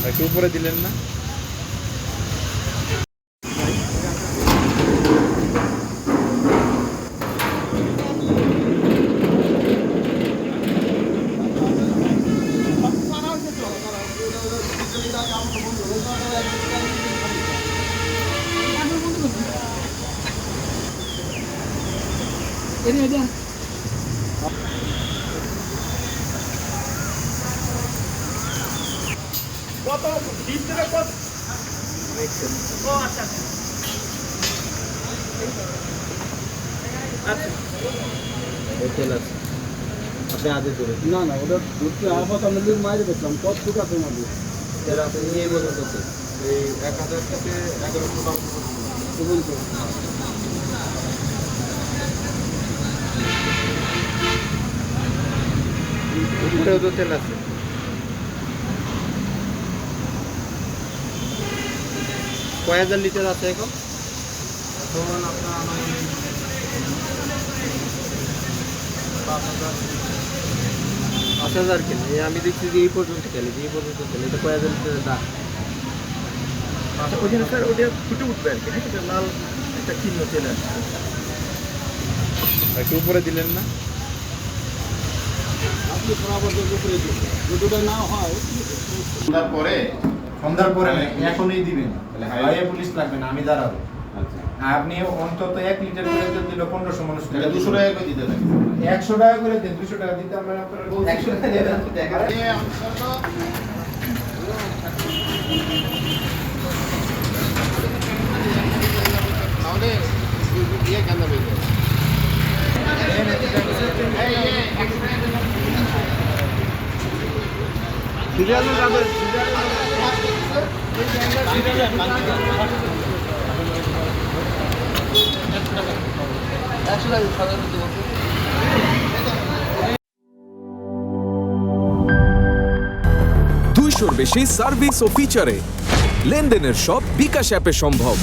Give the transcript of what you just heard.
একটু উপরে দিলেন না? কত ডিপ থেকে কত? ও আচ্ছা আচ্ছা হোটেল আছে, আপনি আগে দেবেন। না না, ওটা ঘুরতে আবার আমরা মাইরে দেখলাম কত টুক আছে আমাদের এর আপনি নিয়ে বলুন কত? এই 1000 থেকে 1100 টাকা পর্যন্ত। উপরেও তো তেল আছে। কয় হাজার লিটার আছে এখন? এখন আপনার 5,000 কেন? আমি দেখছি যে এই পর্যন্ত খেলে, এই পর্যন্ত খেলে, এটা কয় হাজার লিটারের দাম? ওখানে স্যার ওটা ফুটে উঠবে আর কি, হ্যাঁ, এটা লাল একটা চিহ্ন চলে আসছে। একটু উপরে দিলেন না? আপনি বরাবর উপরে দিবেন যদি না হয়। সন্ধ্যার পরে এখনই দিবেন, হাইওয়ে পুলিশ লাগবে না, আমি দাঁড়াবো। আপনি অন্তত 1 লিটার করে তেল দিলে 1500 মানুষ 200 টাকা করে দিতে লাগে। 100 টাকা করে দেন, 200 টাকা দিতে আমরা আপনারা 100 টাকা দেন। তাহলে ইয়ে কেন বেজে সিরিয়াল যাবে। দুইশোর বেশি সার্ভিস ও ফিচারে লেনদেনের সব বিকাশ অ্যাপে সম্ভব।